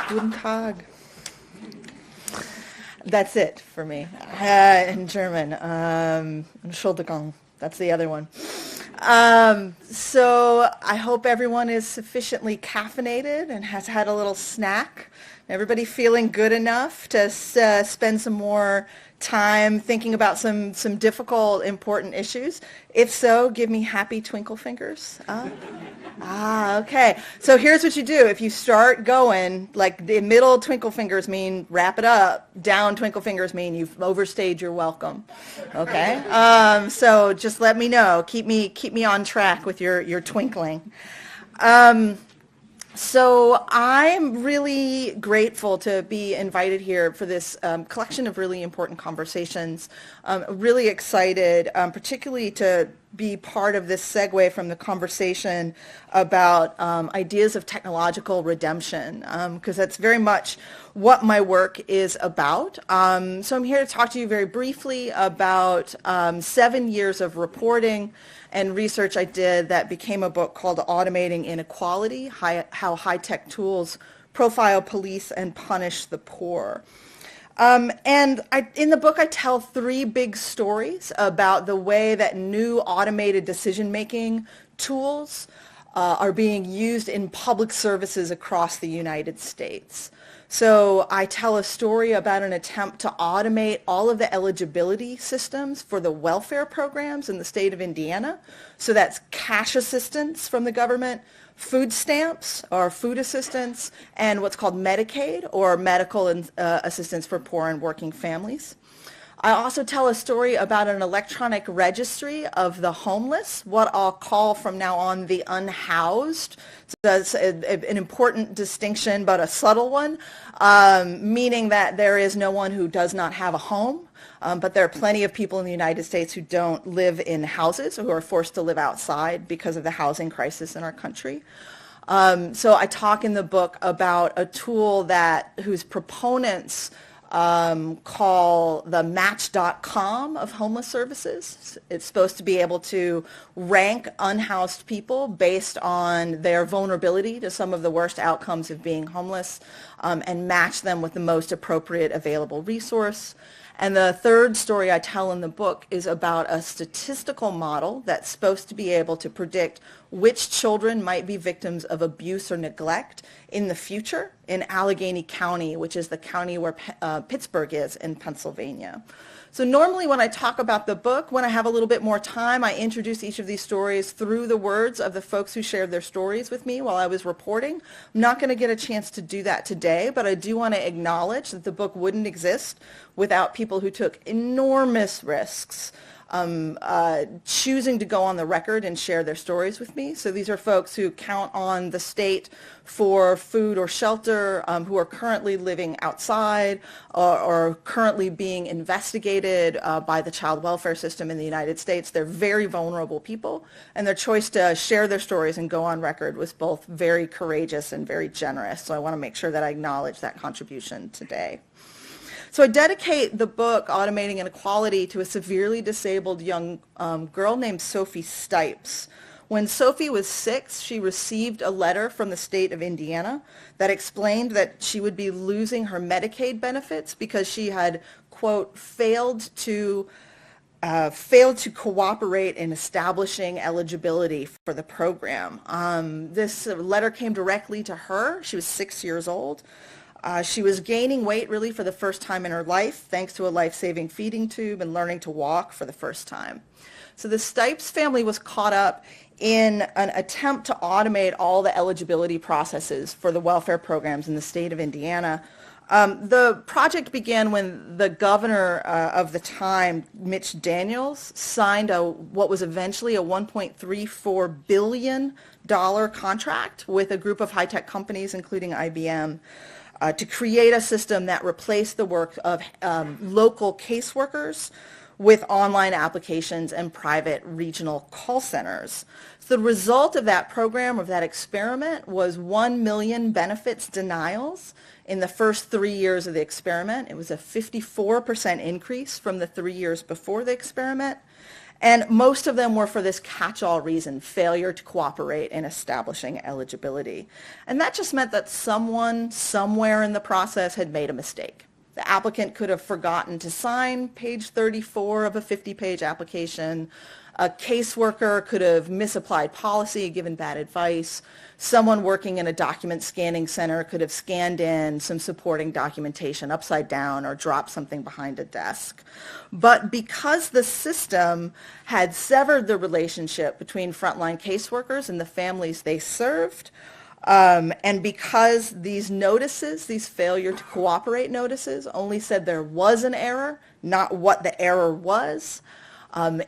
Guten Tag. That's it for me in German. Entschuldigung. That's the other one. So I hope everyone is sufficiently caffeinated and has had a little snack. Everybody feeling good enough to spend some more time thinking about some difficult, important issues? If so, give me happy twinkle fingers. Okay. So here's what you do. If you start going, like the middle twinkle fingers mean wrap it up. Down twinkle fingers mean you've overstayed your welcome. Okay. So just let me know. Keep me on track with your twinkling. So I'm really grateful to be invited here for this collection of really important conversations. Really excited, particularly to be part of this segue from the conversation about ideas of technological redemption, because that's very much what my work is about. So I'm here to talk to you very briefly about 7 years of reporting and research I did that became a book called Automating Inequality, How High-Tech Tools Profile, Police, and Punish the Poor. In the book, I tell 3 big stories about the way that new automated decision-making tools are being used in public services across the United States. So I tell a story about an attempt to automate all of the eligibility systems for the welfare programs in the state of Indiana. So that's cash assistance from the government, food stamps or food assistance, and what's called Medicaid or medical assistance for poor and working families. I also tell a story about an electronic registry of the homeless, what I'll call from now on the unhoused. So that's an important distinction, but a subtle one, meaning that there is no one who does not have a home, but there are plenty of people in the United States who don't live in houses or who are forced to live outside because of the housing crisis in our country. So I talk in the book about a tool whose proponents call the Match.com of homeless services. It's supposed to be able to rank unhoused people based on their vulnerability to some of the worst outcomes of being homeless, and match them with the most appropriate available resource. And the third story I tell in the book is about a statistical model that's supposed to be able to predict which children might be victims of abuse or neglect in the future in Allegheny County, which is the county where Pittsburgh is in Pennsylvania. So normally when I talk about the book, when I have a little bit more time, I introduce each of these stories through the words of the folks who shared their stories with me while I was reporting. I'm not going to get a chance to do that today, but I do want to acknowledge that the book wouldn't exist without people who took enormous risks choosing to go on the record and share their stories with me. So these are folks who count on the state for food or shelter, who are currently living outside or currently being investigated by the child welfare system in the United States. They're very vulnerable people, and their choice to share their stories and go on record was both very courageous and very generous. So I want to make sure that I acknowledge that contribution today. So I dedicate the book, Automating Inequality, to a severely disabled young girl named Sophie Stipes. When Sophie was 6, she received a letter from the state of Indiana that explained that she would be losing her Medicaid benefits because she had, quote, failed to cooperate in establishing eligibility for the program. This letter came directly to her. She was 6 years old. She was gaining weight really for the first time in her life, thanks to a life-saving feeding tube and learning to walk for the first time. So the Stipes family was caught up in an attempt to automate all the eligibility processes for the welfare programs in the state of Indiana. The project began when the governor of the time, Mitch Daniels, signed what was eventually a $1.34 billion contract with a group of high-tech companies, including IBM, to create a system that replaced the work of local caseworkers with online applications and private regional call centers. So the result of that program, of that experiment, was 1 million benefits denials in the first 3 years of the experiment. It was a 54% increase from the 3 years before the experiment. And most of them were for this catch-all reason, failure to cooperate in establishing eligibility. And that just meant that someone somewhere in the process had made a mistake. The applicant could have forgotten to sign page 34 of a 50-page application. A caseworker could have misapplied policy, given bad advice. Someone working in a document scanning center could have scanned in some supporting documentation upside down or dropped something behind a desk. But because the system had severed the relationship between frontline caseworkers and the families they served, and because these notices, these failure to cooperate notices, only said there was an error, not what the error was,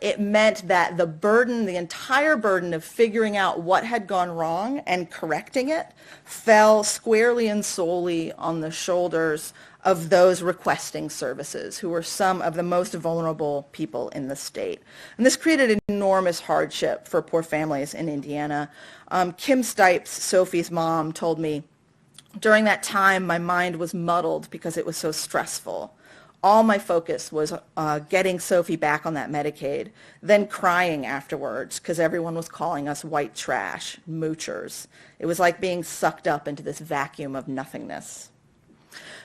it meant that the burden, the entire burden of figuring out what had gone wrong and correcting it fell squarely and solely on the shoulders of those requesting services, who were some of the most vulnerable people in the state. And this created an enormous hardship for poor families in Indiana. Kim Stipes, Sophie's mom, told me, during that time my mind was muddled because it was so stressful. All my focus was getting Sophie back on that Medicaid, then crying afterwards because everyone was calling us white trash, moochers. It was like being sucked up into this vacuum of nothingness.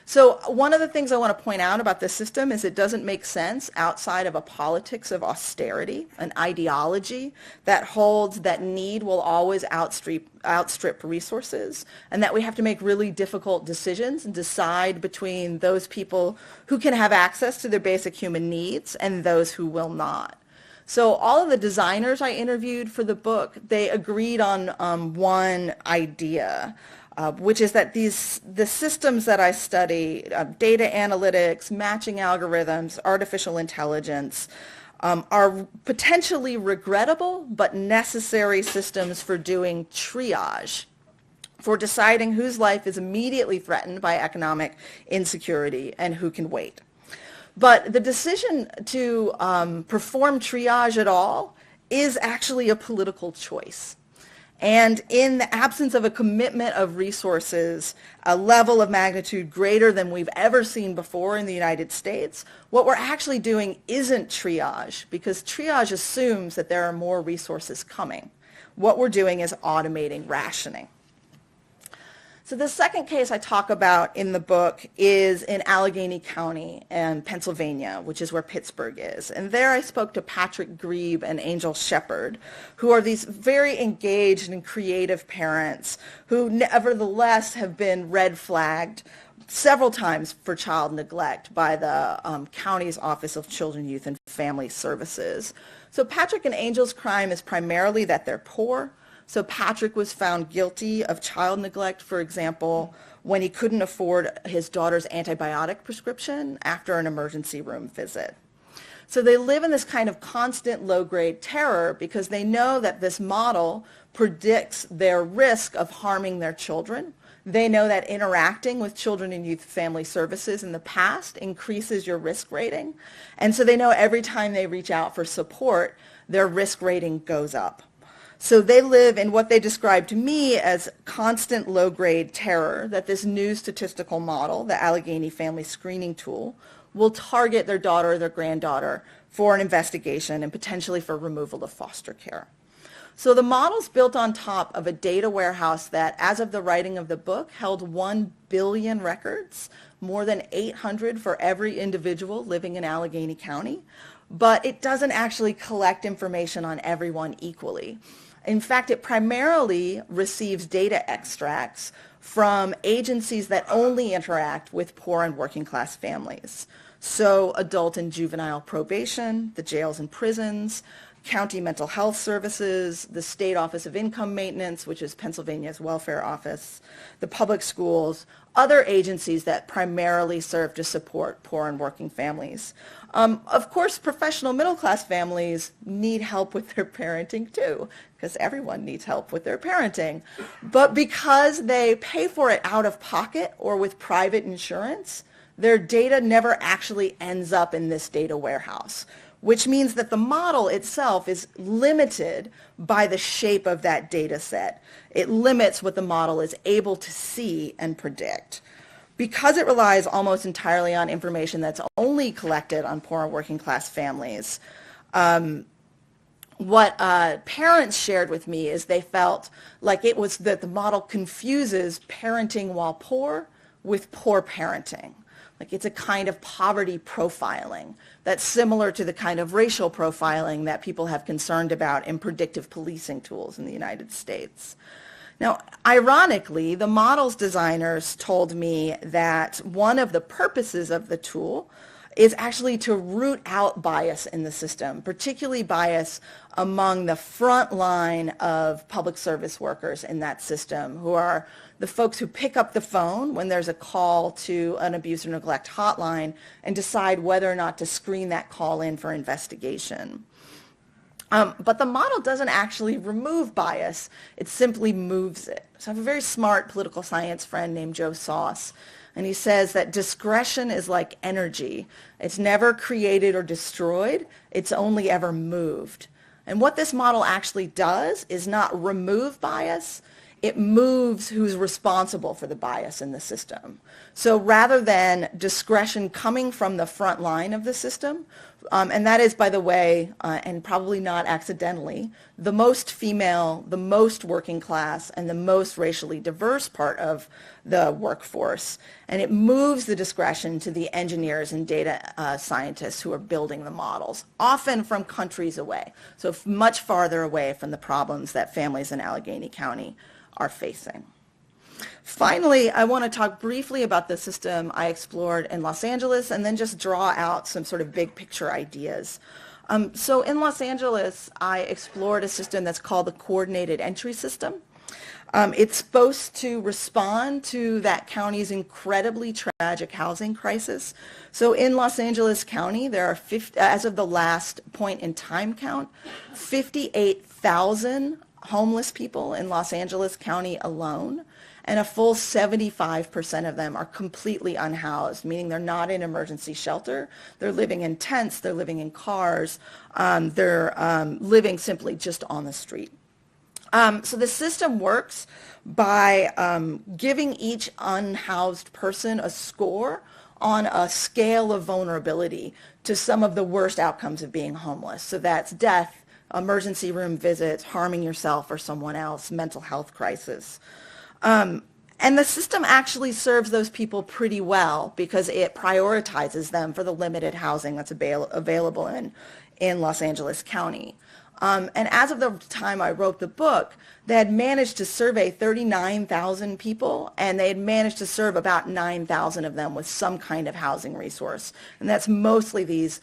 So one of the things I want to point out about this system is it doesn't make sense outside of a politics of austerity, an ideology that holds that need will always outstrip resources, and that we have to make really difficult decisions and decide between those people who can have access to their basic human needs and those who will not. So all of the designers I interviewed for the book, they agreed on one idea, which is that the systems that I study, data analytics, matching algorithms, artificial intelligence, are potentially regrettable but necessary systems for doing triage, for deciding whose life is immediately threatened by economic insecurity and who can wait. But the decision to perform triage at all is actually a political choice. And in the absence of a commitment of resources, a level of magnitude greater than we've ever seen before in the United States, what we're actually doing isn't triage, because triage assumes that there are more resources coming. What we're doing is automating rationing. So the second case I talk about in the book is in Allegheny County in Pennsylvania, which is where Pittsburgh is. And there I spoke to Patrick Grebe and Angel Shepard, who are these very engaged and creative parents who nevertheless have been red flagged several times for child neglect by the county's Office of Children, Youth, and Family Services. So Patrick and Angel's crime is primarily that they're poor. So Patrick was found guilty of child neglect, for example, when he couldn't afford his daughter's antibiotic prescription after an emergency room visit. So they live in this kind of constant low-grade terror because they know that this model predicts their risk of harming their children. They know that interacting with children and youth family services in the past increases your risk rating. And so they know every time they reach out for support, their risk rating goes up. So they live in what they describe to me as constant low-grade terror that this new statistical model, the Allegheny Family Screening Tool, will target their daughter or their granddaughter for an investigation and potentially for removal to foster care. So the model's built on top of a data warehouse that, as of the writing of the book, held 1 billion records, more than 800 for every individual living in Allegheny County, but it doesn't actually collect information on everyone equally. In fact, it primarily receives data extracts from agencies that only interact with poor and working class families. So adult and juvenile probation, the jails and prisons, county mental health services, the State Office of Income Maintenance, which is Pennsylvania's welfare office, the public schools, other agencies that primarily serve to support poor and working families. Of course, professional middle-class families need help with their parenting too, because everyone needs help with their parenting. But because they pay for it out of pocket or with private insurance, their data never actually ends up in this data warehouse, which means that the model itself is limited by the shape of that data set. It limits what the model is able to see and predict. Because it relies almost entirely on information that's only collected on poor and working class families, what parents shared with me is they felt like it was that the model confuses parenting while poor with poor parenting. Like it's a kind of poverty profiling that's similar to the kind of racial profiling that people have concerned about in predictive policing tools in the United States. Now, ironically, the model's designers told me that one of the purposes of the tool is actually to root out bias in the system, particularly bias among the front line of public service workers in that system, who are the folks who pick up the phone when there's a call to an abuse or neglect hotline and decide whether or not to screen that call in for investigation. But the model doesn't actually remove bias, it simply moves it. So I have a very smart political science friend named Joe Sauce, and he says that discretion is like energy. It's never created or destroyed, it's only ever moved. And what this model actually does is not remove bias, it moves who's responsible for the bias in the system. So rather than discretion coming from the front line of the system, and that is, by the way, and probably not accidentally, the most female, the most working class, and the most racially diverse part of the workforce. And it moves the discretion to the engineers and data scientists who are building the models, often from countries away, so much farther away from the problems that families in Allegheny County are facing. Finally, I want to talk briefly about the system I explored in Los Angeles and then just draw out some sort of big picture ideas. So in Los Angeles, I explored a system that's called the Coordinated Entry System. It's supposed to respond to that county's incredibly tragic housing crisis. So in Los Angeles County, there are, as of the last point in time count, 58,000 homeless people in Los Angeles County alone, and a full 75% of them are completely unhoused, meaning they're not in emergency shelter. They're living in tents, they're living in cars, they're living simply just on the street. So the system works by giving each unhoused person a score on a scale of vulnerability to some of the worst outcomes of being homeless. So that's death, emergency room visits, harming yourself or someone else, mental health crisis. And the system actually serves those people pretty well because it prioritizes them for the limited housing that's available in Los Angeles County. And as of the time I wrote the book, they had managed to survey 39,000 people, and they had managed to serve about 9,000 of them with some kind of housing resource. And that's mostly these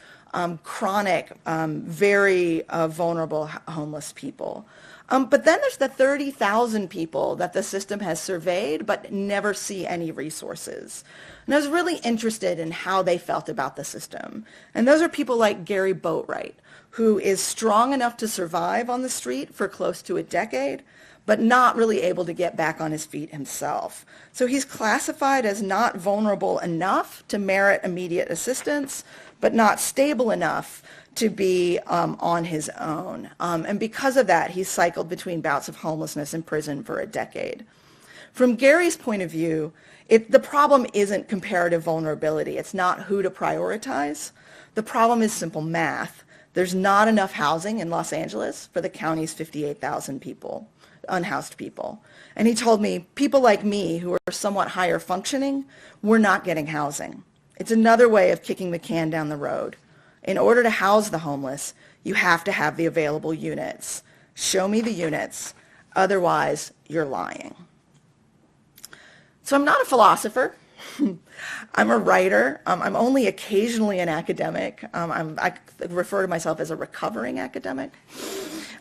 chronic, very vulnerable homeless people. But then there's the 30,000 people that the system has surveyed but never see any resources. And I was really interested in how they felt about the system. And those are people like Gary Boatwright, who is strong enough to survive on the street for close to a decade, but not really able to get back on his feet himself. So he's classified as not vulnerable enough to merit immediate assistance, but not stable enough to be on his own. And because of that, he's cycled between bouts of homelessness and prison for a decade. From Gary's point of view, the problem isn't comparative vulnerability. It's not who to prioritize. The problem is simple math. There's not enough housing in Los Angeles for the county's 58,000 people, unhoused people. And he told me, people like me who are somewhat higher functioning, we're not getting housing. It's another way of kicking the can down the road. In order to house the homeless, you have to have the available units. Show me the units, otherwise you're lying. So I'm not a philosopher. I'm a writer. I'm only occasionally an academic. I refer to myself as a recovering academic.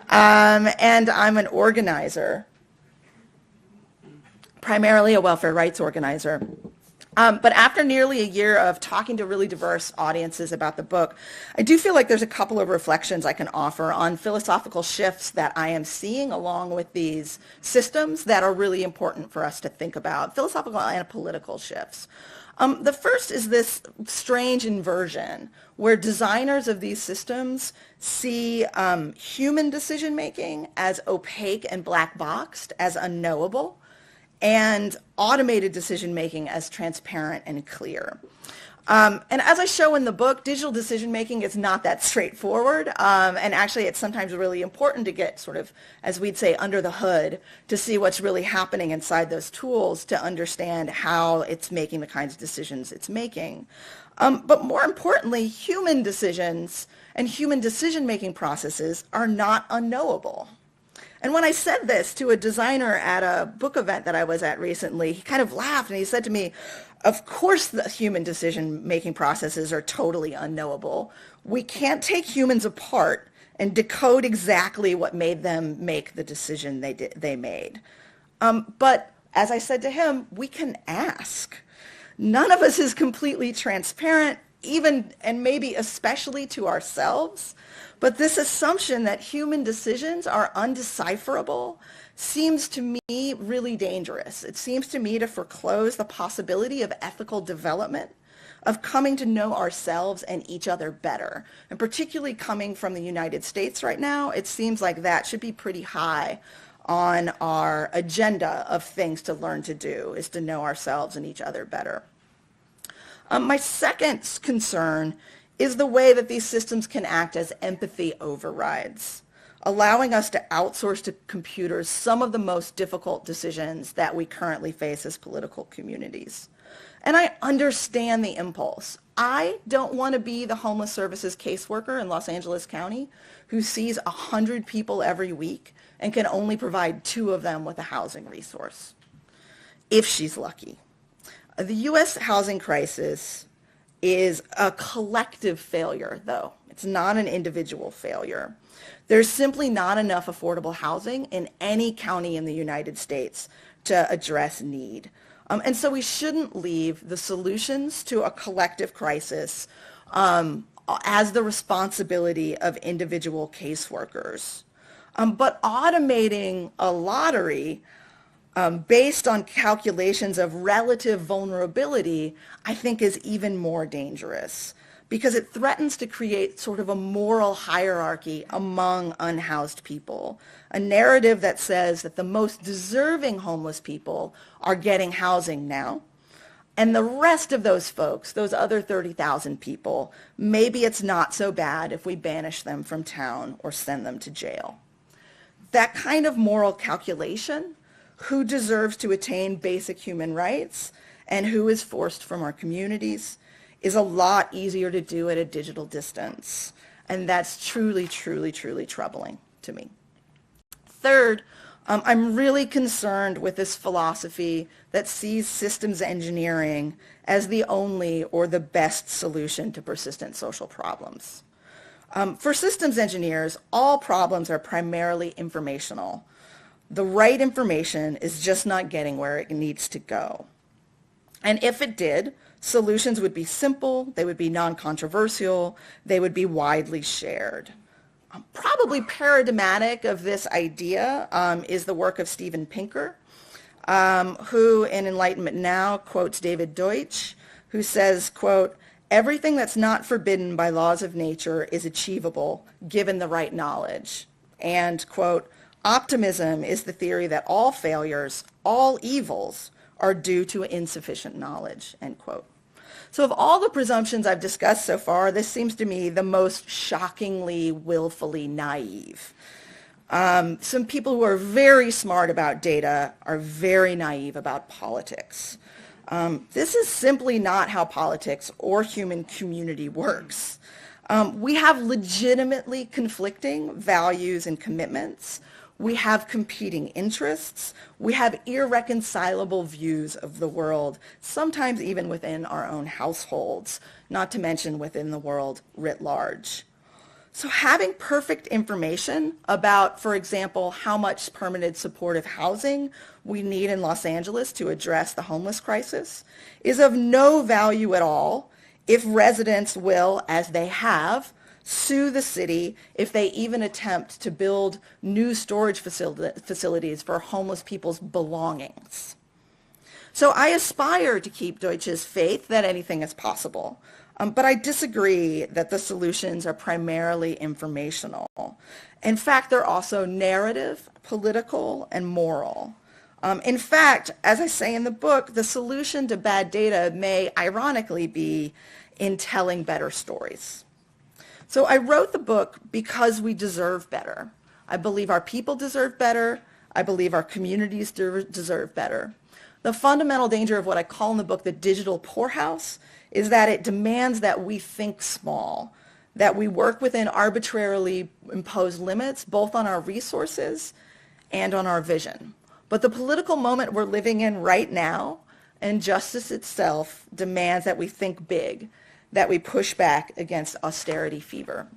And I'm an organizer, primarily a welfare rights organizer. But after nearly a year of talking to really diverse audiences about the book, I do feel like there's a couple of reflections I can offer on philosophical shifts that I am seeing along with these systems that are really important for us to think about, philosophical and political shifts. The first is this strange inversion where designers of these systems see human decision-making as opaque and black-boxed, as unknowable, and automated decision-making as transparent and clear. And as I show in the book, digital decision making is not that straightforward. And actually, it's sometimes really important to get sort of, as we'd say, under the hood to see what's really happening inside those tools to understand how it's making the kinds of decisions it's making. But more importantly, human decisions and human decision-making processes are not unknowable. And when I said this to a designer at a book event that I was at recently, he kind of laughed and he said to me, of course the human decision-making processes are totally unknowable. We can't take humans apart and decode exactly what made them make the decision they made. But as I said to him, we can ask. None of us is completely transparent, even and maybe especially to ourselves. But this assumption that human decisions are undecipherable seems to me really dangerous. It seems to me to foreclose the possibility of ethical development, of coming to know ourselves and each other better. And particularly coming from the United States right now, it seems like that should be pretty high on our agenda of things to learn to do, is to know ourselves and each other better. My second concern is the way that these systems can act as empathy overrides, allowing us to outsource to computers some of the most difficult decisions that we currently face as political communities. And I understand the impulse. I don't want to be the homeless services caseworker in Los Angeles County who sees 100 people every week and can only provide 2 of them with a housing resource, if she's lucky. The U.S. housing crisis is a collective failure, though. It's not an individual failure. There's simply not enough affordable housing in any county in the United States to address need. And so we shouldn't leave the solutions to a collective crisis as the responsibility of individual caseworkers. But automating a lottery based on calculations of relative vulnerability, I think is even more dangerous because it threatens to create sort of a moral hierarchy among unhoused people, a narrative that says that the most deserving homeless people are getting housing now, and the rest of those folks, those other 30,000 people, maybe it's not so bad if we banish them from town or send them to jail. That kind of moral calculation, who deserves to attain basic human rights and who is forced from our communities, is a lot easier to do at a digital distance. And that's truly, truly, truly troubling to me. Third, I'm really concerned with this philosophy that sees systems engineering as the only or the best solution to persistent social problems. For systems engineers, all problems are primarily informational. The right information is just not getting where it needs to go. And if it did, solutions would be simple, they would be non-controversial, they would be widely shared. Probably paradigmatic of this idea is the work of Steven Pinker, who in Enlightenment Now quotes David Deutsch, who says, quote, "Everything that's not forbidden by laws of nature is achievable given the right knowledge." And, quote, "Optimism is the theory that all failures, all evils, are due to insufficient knowledge," end quote. So of all the presumptions I've discussed so far, this seems to me the most shockingly, willfully naive. Some people who are very smart about data are very naive about politics. This is simply not how politics or human community works. We have legitimately conflicting values and commitments. We have competing interests. We have irreconcilable views of the world, sometimes even within our own households, not to mention within the world writ large. So having perfect information about, for example, how much permanent supportive housing we need in Los Angeles to address the homeless crisis is of no value at all if residents will, as they have, sue the city if they even attempt to build new storage facilities for homeless people's belongings. So I aspire to keep Deutsch's faith that anything is possible, but I disagree that the solutions are primarily informational. In fact, they're also narrative, political, and moral. In fact, as I say in the book, the solution to bad data may ironically be in telling better stories. So I wrote the book because we deserve better. I believe our people deserve better. I believe our communities deserve better. The fundamental danger of what I call in the book the digital poorhouse is that it demands that we think small, that we work within arbitrarily imposed limits, both on our resources and on our vision. But the political moment we're living in right now, and justice itself, demands that we think big, that we push back against austerity fever.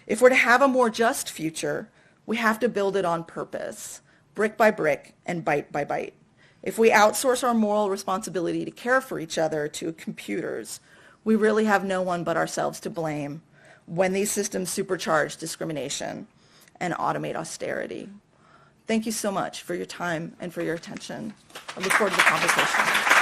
If we're to have a more just future, we have to build it on purpose, brick by brick and bite by bite. If we outsource our moral responsibility to care for each other to computers, we really have no one but ourselves to blame when these systems supercharge discrimination and automate austerity. Thank you so much for your time and for your attention. I look forward to the conversation.